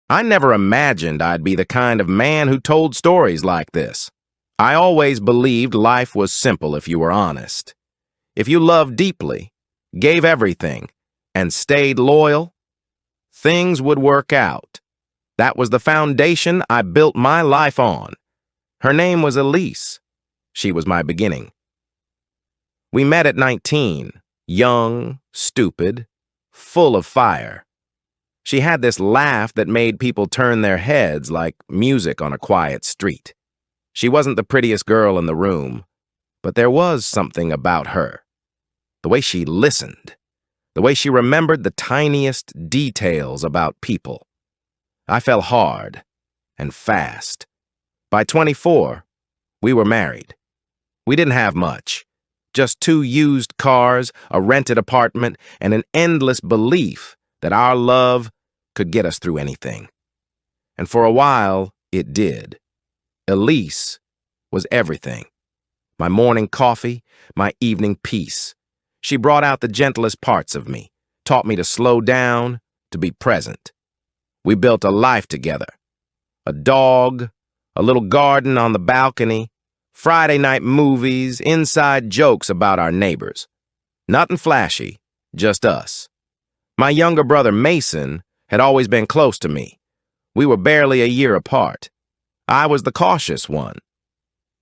I never imagined I'd be the kind of man who told stories like this. I always believed life was simple if you were honest. If you loved deeply, gave everything, and stayed loyal, things would work out. That was the foundation I built my life on. Her name was Elise. She was my beginning. We met at 19, young, stupid, full of fire. She had this laugh that made people turn their heads like music on a quiet street. She wasn't the prettiest girl in the room, but there was something about her. The way she listened, the way she remembered the tiniest details about people. I fell hard and fast. By 24, we were married. We didn't have much, just 2 used cars, a rented apartment, and an endless belief that our love could get us through anything. And for a while, it did. Elise was everything. My morning coffee, my evening peace. She brought out the gentlest parts of me, taught me to slow down, to be present. We built a life together. A dog, a little garden on the balcony, Friday night movies, inside jokes about our neighbors. Nothing flashy, just us. My younger brother, Mason, had always been close to me. We were barely a year apart. I was the cautious one.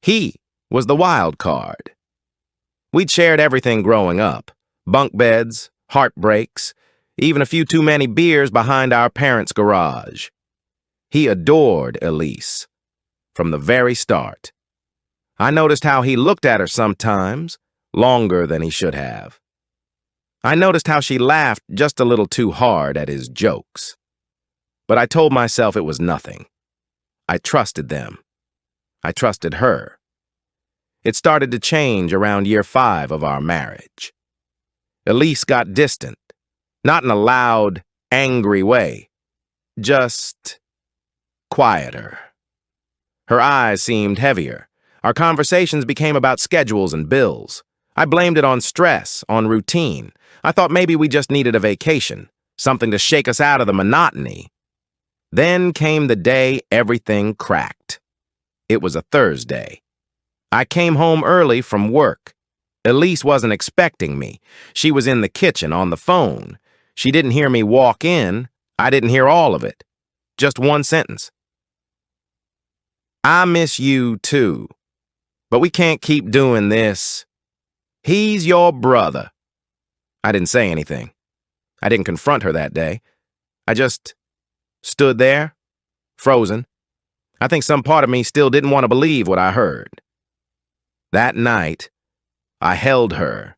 He was the wild card. We'd shared everything growing up. Bunk beds, heartbreaks, even a few too many beers behind our parents' garage. He adored Elise from the very start. I noticed how he looked at her sometimes, longer than he should have. I noticed how she laughed just a little too hard at his jokes. But I told myself it was nothing. I trusted them. I trusted her. It started to change around year 5 of our marriage. Elise got distant, not in a loud, angry way, just quieter. Her eyes seemed heavier. Our conversations became about schedules and bills. I blamed it on stress, on routine. I thought maybe we just needed a vacation, something to shake us out of the monotony. Then came the day everything cracked. It was a Thursday. I came home early from work. Elise wasn't expecting me. She was in the kitchen on the phone. She didn't hear me walk in. I didn't hear all of it. Just one sentence. I miss you too, but we can't keep doing this. He's your brother. I didn't say anything. I didn't confront her that day. I just stood there, frozen. I think some part of me still didn't want to believe what I heard. That night, I held her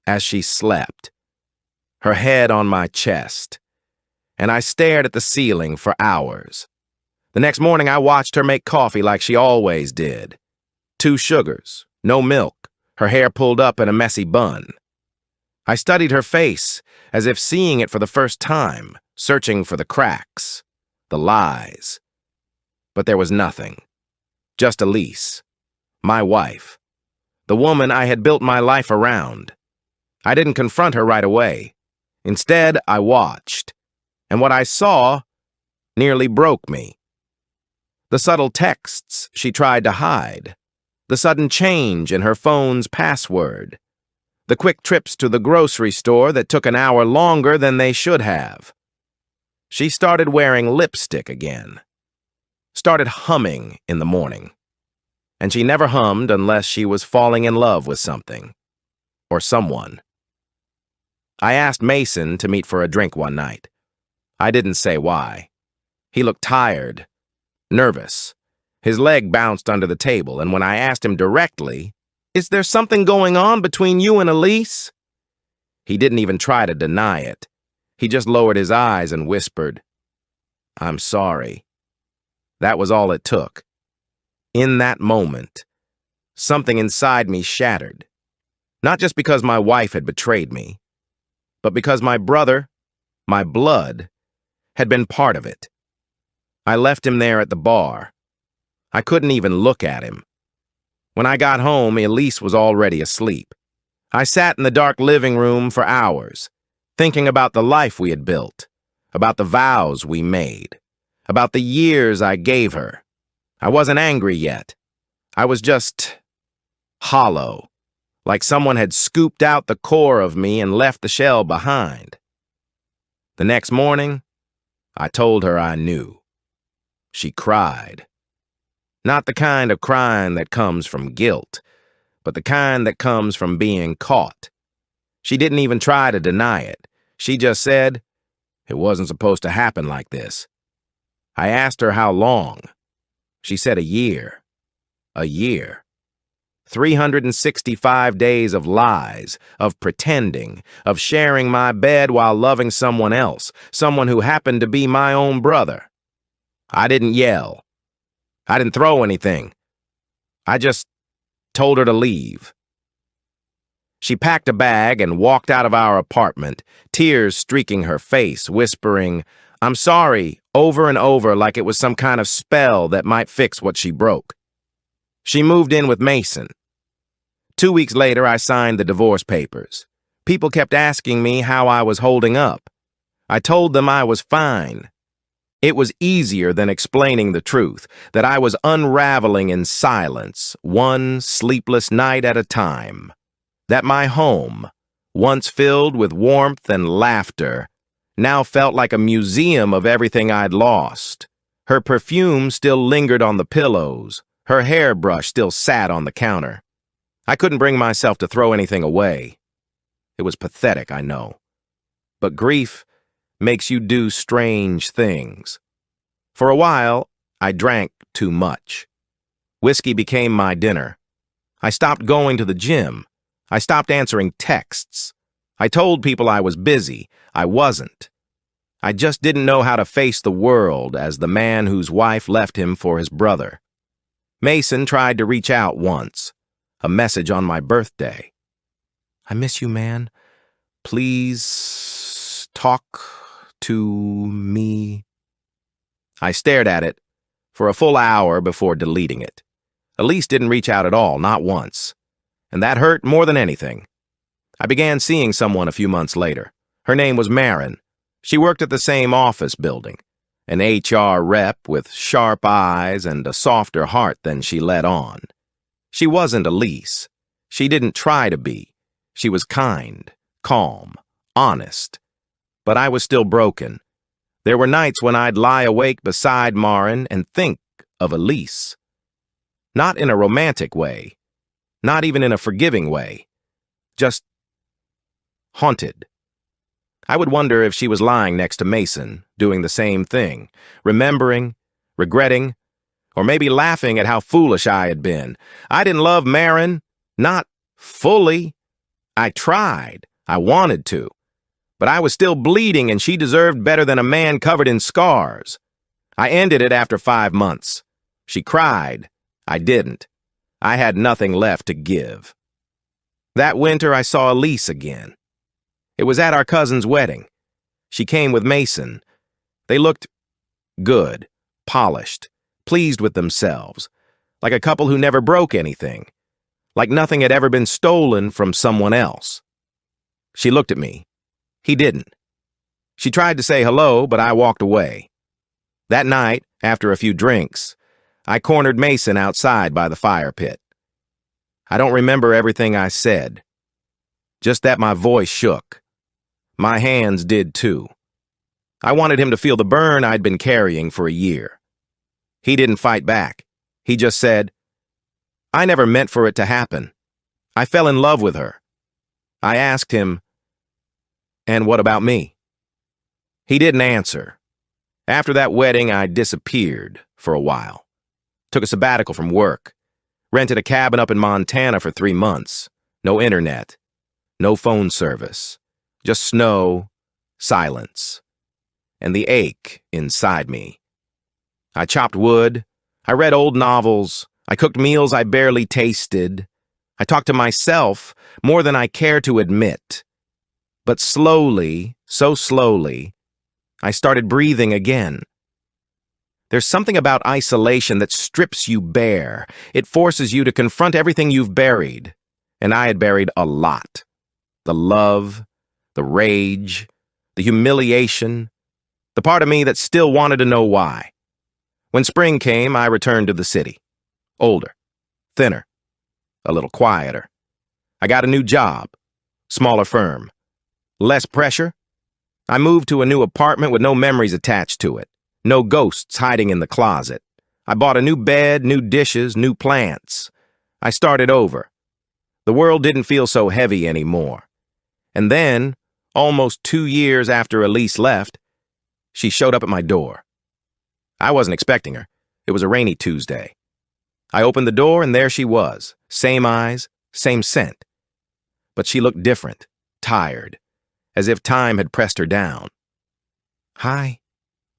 as she slept, her head on my chest, and I stared at the ceiling for hours. The next morning, I watched her make coffee like she always did. 2 sugars, no milk, her hair pulled up in a messy bun. I studied her face as if seeing it for the first time, searching for the cracks, the lies. But there was nothing. Just Elise, my wife, the woman I had built my life around. I didn't confront her right away. Instead, I watched, and what I saw nearly broke me. The subtle texts she tried to hide, the sudden change in her phone's password, the quick trips to the grocery store that took an hour longer than they should have. She started wearing lipstick again, started humming in the morning. And she never hummed unless she was falling in love with something or someone. I asked Mason to meet for a drink one night. I didn't say why. He looked tired, nervous. His leg bounced under the table, and when I asked him directly, "Is there something going on between you and Elise?" He didn't even try to deny it. He just lowered his eyes and whispered, "I'm sorry." That was all it took. In that moment, something inside me shattered. Not just because my wife had betrayed me, but because my brother, my blood, had been part of it. I left him there at the bar. I couldn't even look at him. When I got home, Elise was already asleep. I sat in the dark living room for hours, thinking about the life we had built, about the vows we made, about the years I gave her. I wasn't angry yet. I was just hollow, like someone had scooped out the core of me and left the shell behind. The next morning, I told her I knew. She cried. Not the kind of crying that comes from guilt, but the kind that comes from being caught. She didn't even try to deny it. She just said, it wasn't supposed to happen like this. I asked her how long. She said a year. A year. 365 days of lies, of pretending, of sharing my bed while loving someone else, someone who happened to be my own brother. I didn't yell. I didn't throw anything. I just told her to leave. She packed a bag and walked out of our apartment, tears streaking her face, whispering, "I'm sorry," over and over like it was some kind of spell that might fix what she broke. She moved in with Mason. 2 weeks later, I signed the divorce papers. People kept asking me how I was holding up. I told them I was fine. It was easier than explaining the truth, that I was unraveling in silence, one sleepless night at a time. That my home, once filled with warmth and laughter, now felt like a museum of everything I'd lost. Her perfume still lingered on the pillows. Her hairbrush still sat on the counter. I couldn't bring myself to throw anything away. It was pathetic, I know. But grief makes you do strange things. For a while, I drank too much. Whiskey became my dinner. I stopped going to the gym. I stopped answering texts. I told people I was busy. I wasn't. I just didn't know how to face the world as the man whose wife left him for his brother. Mason tried to reach out once. A message on my birthday. "I miss you, man. Please talk to me." I stared at it for a full hour before deleting it. Elise didn't reach out at all, not once. And that hurt more than anything. I began seeing someone a few months later. Her name was Marin. She worked at the same office building. An HR rep with sharp eyes and a softer heart than she let on. She wasn't Elise. She didn't try to be. She was kind, calm, honest. But I was still broken. There were nights when I'd lie awake beside Marin and think of Elise. Not in a romantic way. Not even in a forgiving way. Just haunted. I would wonder if she was lying next to Mason, doing the same thing, remembering, regretting, or maybe laughing at how foolish I had been. I didn't love Marin, not fully. I tried. I wanted to. But I was still bleeding and she deserved better than a man covered in scars. I ended it after 5 months. She cried. I didn't. I had nothing left to give. That winter I saw Elise again. It was at our cousin's wedding. She came with Mason. They looked good, polished, pleased with themselves, like a couple who never broke anything, like nothing had ever been stolen from someone else. She looked at me. He didn't. She tried to say hello, but I walked away. That night, after a few drinks, I cornered Mason outside by the fire pit. I don't remember everything I said, just that my voice shook. My hands did too. I wanted him to feel the burn I'd been carrying for a year. He didn't fight back. He just said, "I never meant for it to happen. I fell in love with her." I asked him, "And what about me?" He didn't answer. After that wedding, I disappeared for a while. Took a sabbatical from work. Rented a cabin up in Montana for 3 months. No internet. No phone service. Just snow, silence, and the ache inside me. I chopped wood. I read old novels. I cooked meals I barely tasted. I talked to myself more than I care to admit. But slowly, so slowly, I started breathing again. There's something about isolation that strips you bare. It forces you to confront everything you've buried. And I had buried a lot. The love, the rage, the humiliation, the part of me that still wanted to know why. When spring came, I returned to the city. Older, thinner, a little quieter. I got a new job, smaller firm. Less pressure. I moved to a new apartment with no memories attached to it. No ghosts hiding in the closet. I bought a new bed, new dishes, new plants. I started over. The world didn't feel so heavy anymore. And then, almost 2 years after Elise left, she showed up at my door. I wasn't expecting her. It was a rainy Tuesday. I opened the door and there she was. Same eyes, same scent. But she looked different, tired, as if time had pressed her down. "Hi,"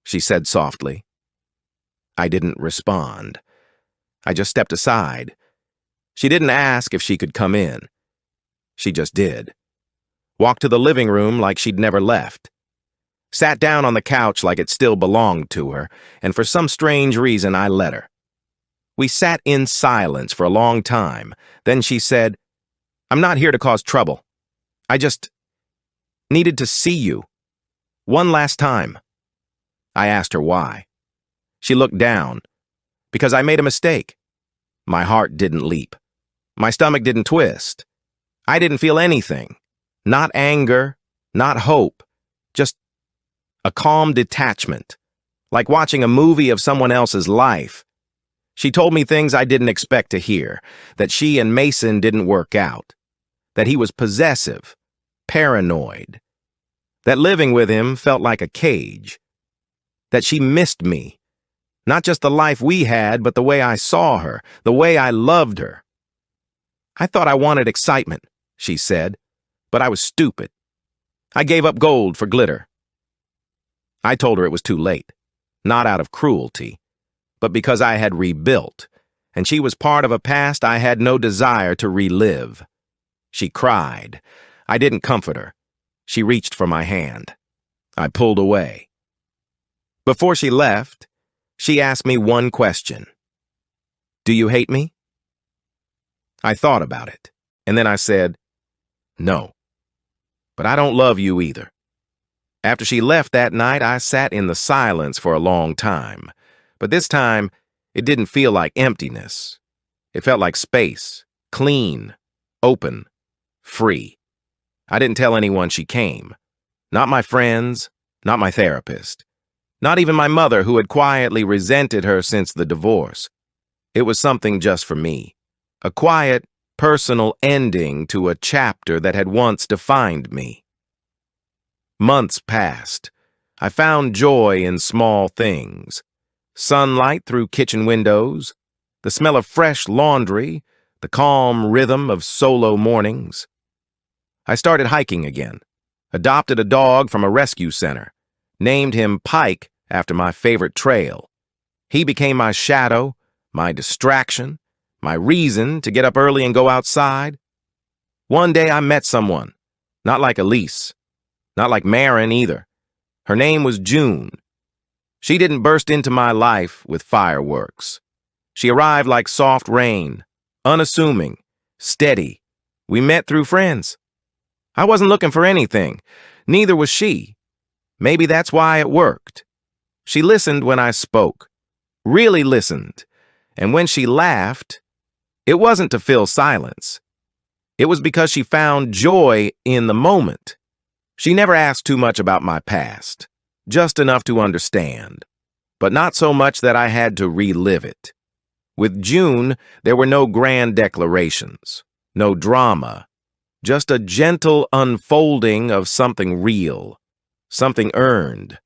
she said softly. I didn't respond. I just stepped aside. She didn't ask if she could come in. She just did. Walked to the living room like she'd never left. Sat down on the couch like it still belonged to her, and for some strange reason I let her. We sat in silence for a long time. Then she said, "I'm not here to cause trouble. I just needed to see you. One last time." I asked her why. She looked down. "Because I made a mistake." My heart didn't leap. My stomach didn't twist. I didn't feel anything. Not anger, not hope. Just a calm detachment. Like watching a movie of someone else's life. She told me things I didn't expect to hear. That she and Mason didn't work out. That he was possessive, paranoid. That living with him felt like a cage. That she missed me. Not just the life we had, but the way I saw her, the way I loved her. "I thought I wanted excitement," she said, "but I was stupid. I gave up gold for glitter." I told her it was too late, not out of cruelty, but because I had rebuilt, and she was part of a past I had no desire to relive. She cried. I didn't comfort her. She reached for my hand. I pulled away. Before she left, she asked me one question. "Do you hate me?" I thought about it, and then I said, "No. But I don't love you either." After she left that night, I sat in the silence for a long time. But this time, it didn't feel like emptiness. It felt like space, clean, open, free. I didn't tell anyone she came. Not my friends, not my therapist. Not even my mother, who had quietly resented her since the divorce. It was something just for me. A quiet, personal ending to a chapter that had once defined me. Months passed. I found joy in small things. Sunlight through kitchen windows, the smell of fresh laundry, the calm rhythm of solo mornings. I started hiking again, adopted a dog from a rescue center, named him Pike after my favorite trail. He became my shadow, my distraction, my reason to get up early and go outside. One day I met someone, not like Elise, not like Marin either. Her name was June. She didn't burst into my life with fireworks. She arrived like soft rain, unassuming, steady. We met through friends. I wasn't looking for anything. Neither was she. Maybe that's why it worked. She listened when I spoke, really listened. And when she laughed, it wasn't to fill silence. It was because she found joy in the moment. She never asked too much about my past, just enough to understand, but not so much that I had to relive it. With June, there were no grand declarations, no drama, just a gentle unfolding of something real, something earned.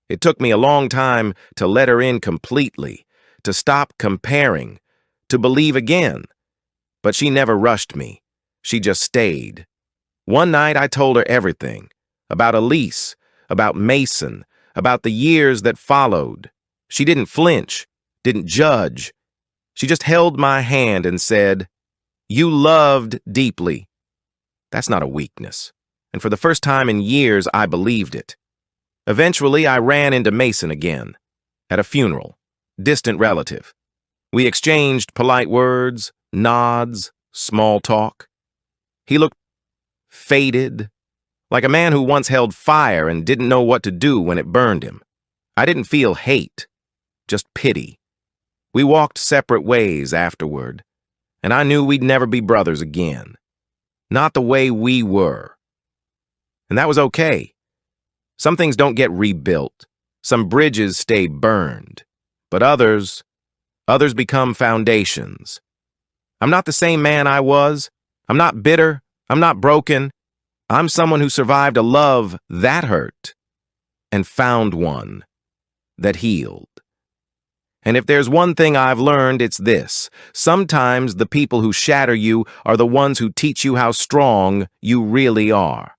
It took me a long time to let her in completely, to stop comparing, to believe again. But she never rushed me. She just stayed. One night I told her everything, about Elise, about Mason, about the years that followed. She didn't flinch, didn't judge. She just held my hand and said, "You loved deeply." That's not a weakness. And for the first time in years, I believed it. Eventually, I ran into Mason again, at a funeral, distant relative. We exchanged polite words, nods, small talk. He looked faded, like a man who once held fire and didn't know what to do when it burned him. I didn't feel hate, just pity. We walked separate ways afterward, and I knew we'd never be brothers again. Not the way we were. And that was okay. Some things don't get rebuilt. Some bridges stay burned. But others become foundations. I'm not the same man I was. I'm not bitter. I'm not broken. I'm someone who survived a love that hurt and found one that healed. And if there's one thing I've learned, it's this. Sometimes the people who shatter you are the ones who teach you how strong you really are.